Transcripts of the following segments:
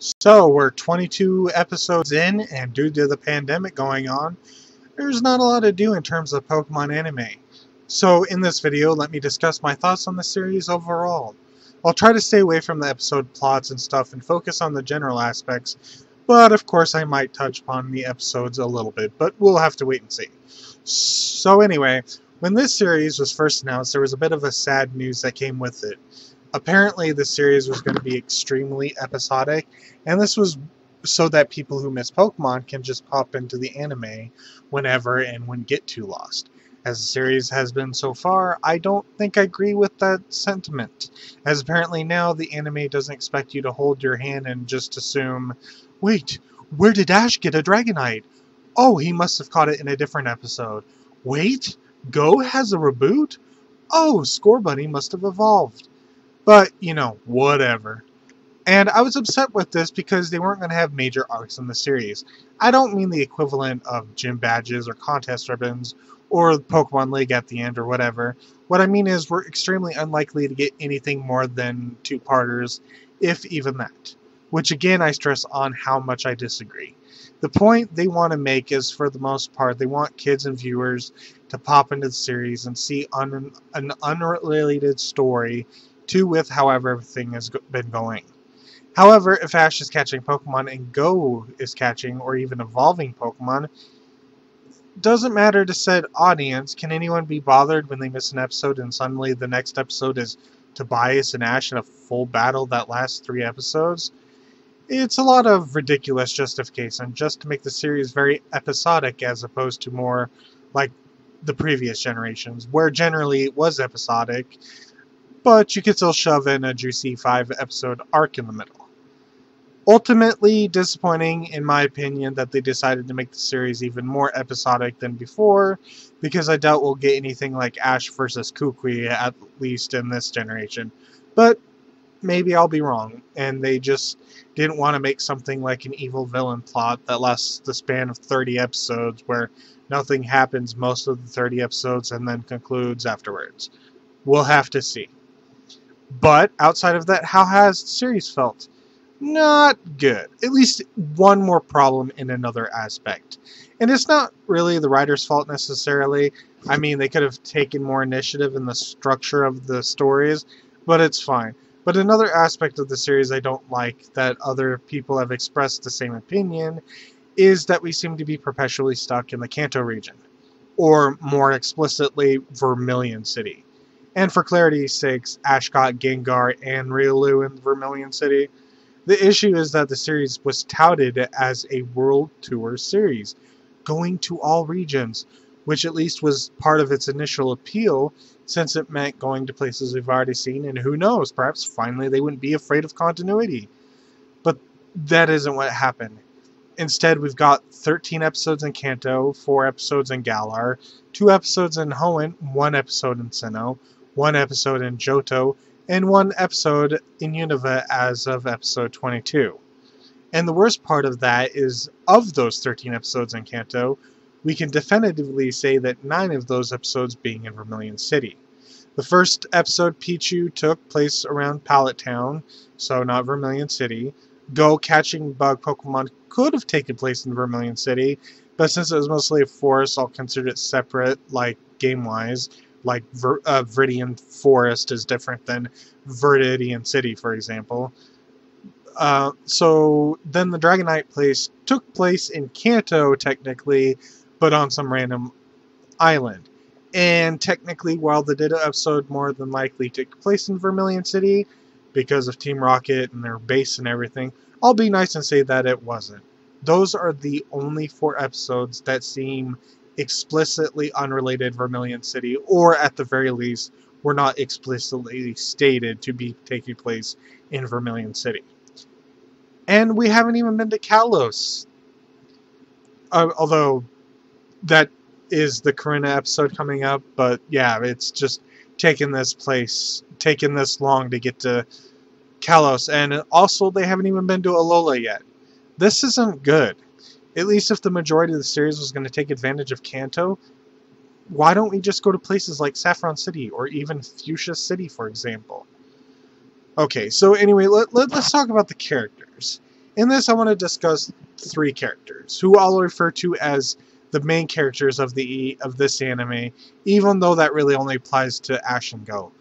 So we're 22 episodes in, and due to the pandemic going on, there's not a lot to do in terms of Pokemon anime. So in this video, let me discuss my thoughts on the series overall. I'll try to stay away from the episode plots and stuff and focus on the general aspects, but of course I might touch upon the episodes a little bit, but we'll have to wait and see. So anyway, when this series was first announced, there was a bit of a sad news that came with it. Apparently the series was going to be extremely episodic, and this was so that people who miss Pokemon can just pop into the anime whenever and wouldn't get too lost. As the series has been so far, I don't think I agree with that sentiment, as apparently now the anime doesn't expect you to hold your hand and just assume, wait, where did Ash get a Dragonite? Oh, he must have caught it in a different episode. Wait, Go has a reboot? Oh, Scorbunny must have evolved. But, you know, whatever. And I was upset with this because they weren't going to have major arcs in the series. I don't mean the equivalent of gym badges or contest ribbons or Pokemon League at the end or whatever. What I mean is we're extremely unlikely to get anything more than two-parters, if even that. Which again I stress on how much I disagree. The point they want to make is, for the most part, they want kids and viewers to pop into the series and see an unrelated story with however everything has been going. However, if Ash is catching Pokemon and Go is catching or even evolving Pokemon, doesn't matter to said audience. Can anyone be bothered when they miss an episode and suddenly the next episode is Tobias and Ash in a full battle that lasts 3 episodes? It's a lot of ridiculous justification just to make the series very episodic as opposed to more like the previous generations, where generally it was episodic, but you could still shove in a juicy 5-episode arc in the middle. Ultimately disappointing, in my opinion, that they decided to make the series even more episodic than before, because I doubt we'll get anything like Ash vs. Kukui, at least in this generation. But maybe I'll be wrong, and they just didn't want to make something like an evil villain plot that lasts the span of 30 episodes, where nothing happens most of the 30 episodes and then concludes afterwards. We'll have to see. But outside of that, how has the series felt? Not good. At least one more problem in another aspect. And it's not really the writer's fault necessarily. I mean, they could have taken more initiative in the structure of the stories, but it's fine. But another aspect of the series I don't like, that other people have expressed the same opinion, is that we seem to be perpetually stuck in the Kanto region. Or more explicitly, Vermilion City. And for clarity's sakes, Ash got Gengar and Riolu in Vermilion City. The issue is that the series was touted as a world tour series, going to all regions, which at least was part of its initial appeal, since it meant going to places we've already seen, and who knows, perhaps finally they wouldn't be afraid of continuity. But that isn't what happened. Instead, we've got 13 episodes in Kanto, 4 episodes in Galar, 2 episodes in Hoenn, 1 episode in Sinnoh, 1 episode in Johto, and 1 episode in Unova as of episode 22. And the worst part of that is, of those 13 episodes in Kanto, we can definitively say that 9 of those episodes being in Vermilion City. The first episode, Pichu, took place around Pallet Town, so not Vermilion City. Go catching bug Pokemon could have taken place in Vermilion City, but since it was mostly a forest, I'll consider it separate, like game-wise. Like Viridian Forest is different than Viridian City, for example. So then the Dragonite place took place in Kanto, technically, but on some random island. And technically, while the Ditto episode more than likely took place in Vermilion City, because of Team Rocket and their base and everything, I'll be nice and say that it wasn't. Those are the only 4 episodes that seem explicitly unrelated Vermilion City, or at the very least were not explicitly stated to be taking place in Vermilion City. And we haven't even been to Kalos, although that is the Karina episode coming up, but yeah, it's just taken this long to get to Kalos, and also they haven't even been to Alola yet. This isn't good. At least if the majority of the series was going to take advantage of Kanto, why don't we just go to places like Saffron City or even Fuchsia City, for example? Okay, so anyway, let's talk about the characters. In this, I want to discuss 3 characters, who I'll refer to as the main characters of this anime, even though that really only applies to Ash and Go.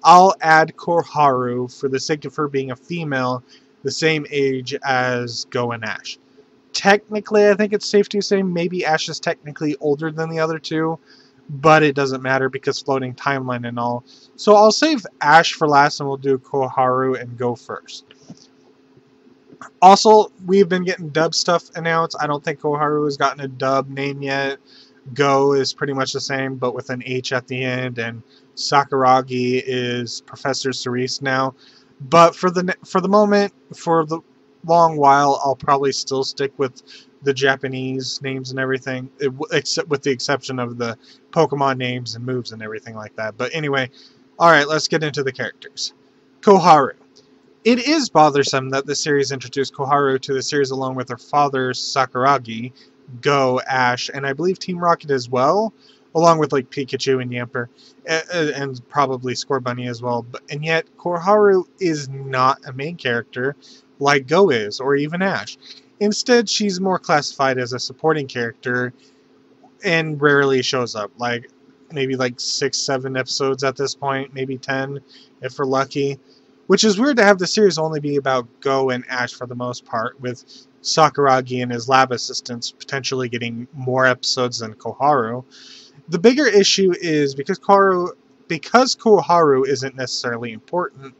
I'll add Koharu for the sake of her being a female, the same age as Go and Ash. Technically, I think it's safe to say maybe Ash is technically older than the other 2, but it doesn't matter because floating timeline and all. So I'll save Ash for last and we'll do Koharu and Go first. Also, we've been getting dub stuff announced. I don't think Koharu has gotten a dub name yet. Go is pretty much the same, but with an H at the end, and Sakuragi is Professor Cerise now. But for the moment, for the long while, I'll probably still stick with the Japanese names and everything, except with the exception of the Pokemon names and moves and everything like that. But anyway, alright, let's get into the characters. Koharu. It is bothersome that the series introduced Koharu to the series along with her father, Sakuragi, Go, Ash, and I believe Team Rocket as well, along with like Pikachu and Yamper, and probably Scorbunny as well. And yet, Koharu is not a main character like Go is, or even Ash. Instead, she's more classified as a supporting character and rarely shows up. Like, maybe like 6-7 episodes at this point, maybe 10 if we're lucky. Which is weird to have the series only be about Go and Ash for the most part, with Sakuragi and his lab assistants potentially getting more episodes than Koharu. The bigger issue is because Koharu isn't necessarily important,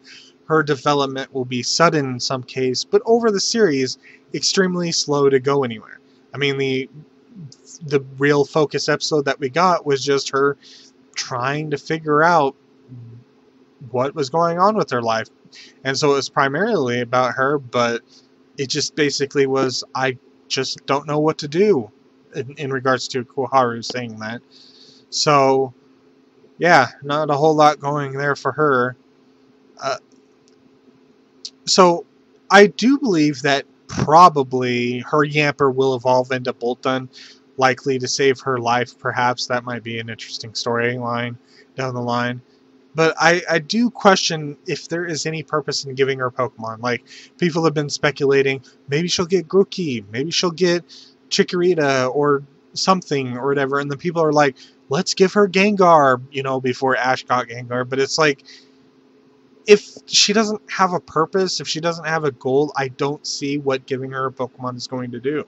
her development will be sudden in some case, but over the series, extremely slow to go anywhere. I mean, the real focus episode that we got was just her trying to figure out what was going on with her life. And so it was primarily about her, but it just basically was, I just don't know what to do in regards to Koharu saying that. So, yeah, not a whole lot going there for her. So, I do believe that probably her Yamper will evolve into Boltund, likely to save her life, perhaps. That might be an interesting storyline down the line. But I do question if there is any purpose in giving her Pokemon. Like, people have been speculating, maybe she'll get Grookey, maybe she'll get Chikorita or something or whatever. And then people are like, let's give her Gengar, you know, before Ash got Gengar. But it's like, if she doesn't have a purpose, if she doesn't have a goal, I don't see what giving her a Pokemon is going to do.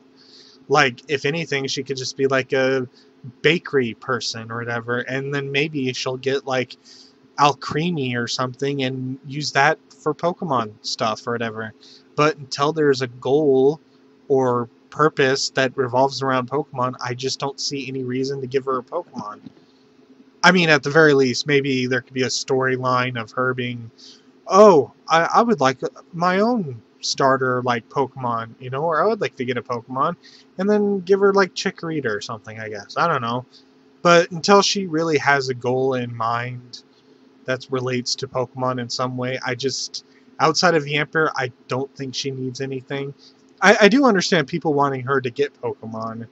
Like, if anything, she could just be like a bakery person or whatever. And then maybe she'll get like Alcremie or something and use that for Pokemon stuff or whatever. But until there's a goal or purpose that revolves around Pokemon, I just don't see any reason to give her a Pokemon. I mean, at the very least, maybe there could be a storyline of her being, oh, I would like my own starter like Pokemon, you know, or I would like to get a Pokemon, and then give her like Chikorita or something, I guess. I don't know. But until she really has a goal in mind that relates to Pokemon in some way, I just, outside of Yamper, I don't think she needs anything. I do understand people wanting her to get Pokemon,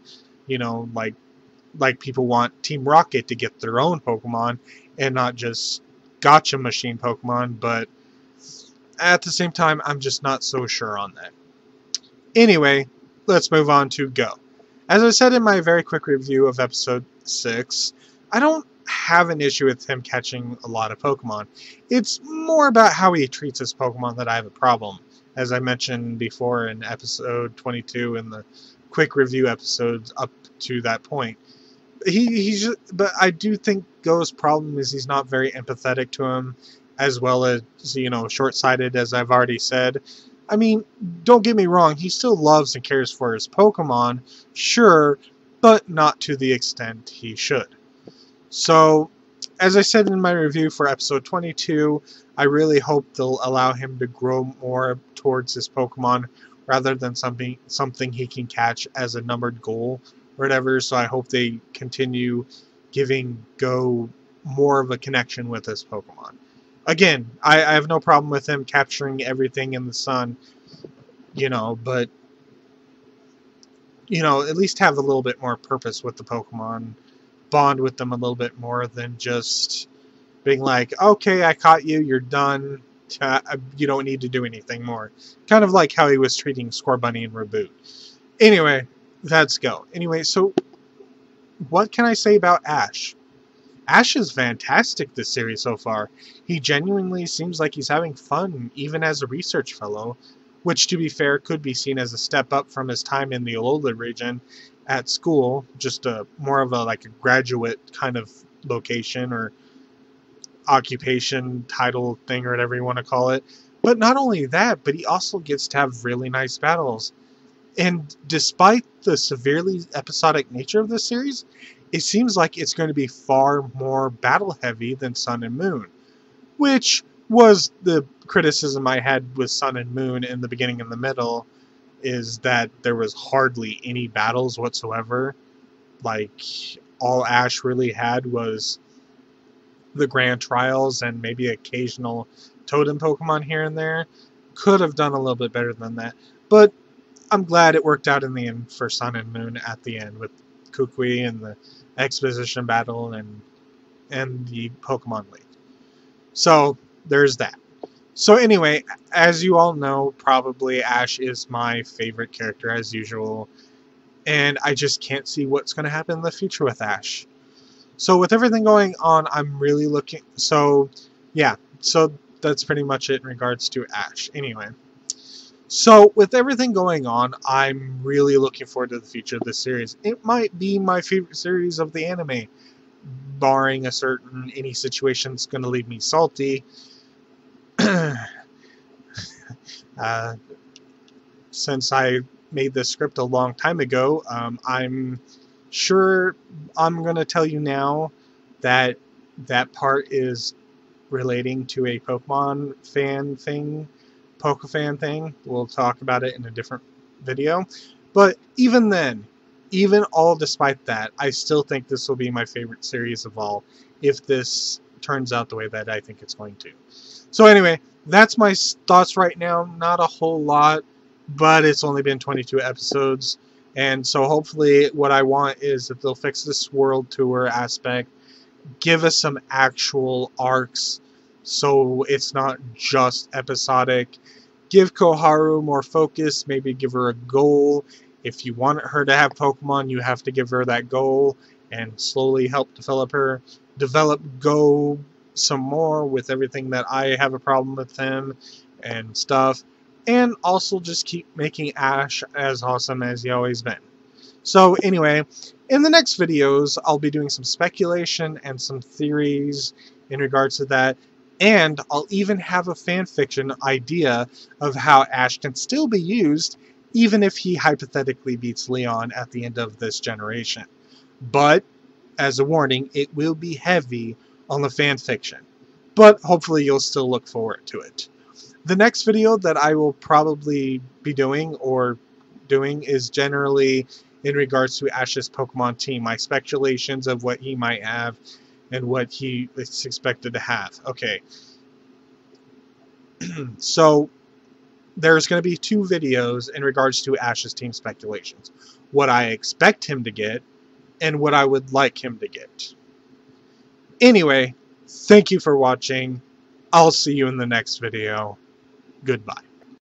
you know, like people want Team Rocket to get their own Pokemon and not just Gacha Machine Pokemon, but at the same time, I'm just not so sure on that. Anyway, let's move on to Go. As I said in my very quick review of episode 6, I don't have an issue with him catching a lot of Pokemon. It's more about how he treats his Pokemon that I have a problem. As I mentioned before in episode 22 and the quick review episodes up to that point. But I do think Go's problem is he's not very empathetic to him, as well as, you know, short-sighted, as I've already said. I mean, don't get me wrong, he still loves and cares for his Pokemon, sure, but not to the extent he should. So, as I said in my review for episode 22, I really hope they'll allow him to grow more towards his Pokemon rather than something he can catch as a numbered goal or whatever. So I hope they continue giving Go more of a connection with his Pokemon. Again, I have no problem with him capturing everything in the sun, you know, but, you know, at least have a little bit more purpose with the Pokemon. Bond with them a little bit more than just being like, okay, I caught you, you're done, You don't need to do anything more. Kind of like how he was treating Scorbunny in Reboot. Anyway, let's go. Anyway, so what can I say about Ash? Ash is fantastic this series so far. He genuinely seems like he's having fun, even as a research fellow, which, to be fair, could be seen as a step up from his time in the Alola region at school, just more of a graduate kind of location or occupation, title thing, or whatever you want to call it. But not only that, but he also gets to have really nice battles. And despite the severely episodic nature of this series, it seems like it's going to be far more battle heavy than Sun and Moon, which was the criticism I had with Sun and Moon in the beginning and the middle, is that there was hardly any battles whatsoever. Like, all Ash really had was the Grand Trials and maybe occasional Totem Pokemon here and there. Could have done a little bit better than that, but I'm glad it worked out in the end for Sun and Moon at the end with Kukui and the exposition battle and the Pokemon League. So there's that. So anyway, as you all know, probably Ash is my favorite character as usual, and I just can't see what's going to happen in the future with Ash. So with everything going on, I'm really looking... So, yeah. So that's pretty much it in regards to Ash. Anyway. So with everything going on, I'm really looking forward to the future of this series. It might be my favorite series of the anime, barring any situation that's going to leave me salty. Since I made this script a long time ago, I'm sure I'm going to tell you now that that part is relating to a Pokemon fan thing, Pokefan thing. We'll talk about it in a different video. But even then, even all despite that, I still think this will be my favorite series of all, if this turns out the way that I think it's going to. So anyway, that's my thoughts right now. Not a whole lot, but it's only been 22 episodes. And so hopefully what I want is that they'll fix this world tour aspect, give us some actual arcs so it's not just episodic, give Koharu more focus, maybe give her a goal. If you want her to have Pokemon, you have to give her that goal and slowly help develop her. Develop Go some more with everything that I have a problem with him and stuff. And also just keep making Ash as awesome as he always been. So anyway, in the next videos, I'll be doing some speculation and some theories in regards to that. And I'll even have a fanfiction idea of how Ash can still be used even if he hypothetically beats Leon at the end of this generation. But, as a warning, it will be heavy on the fanfiction. But hopefully you'll still look forward to it. The next video that I will probably be doing is generally in regards to Ash's Pokemon team. My speculations of what he might have and what he is expected to have. Okay. So there's going to be 2 videos in regards to Ash's team speculations. What I expect him to get and what I would like him to get. Anyway, thank you for watching. I'll see you in the next video. Goodbye.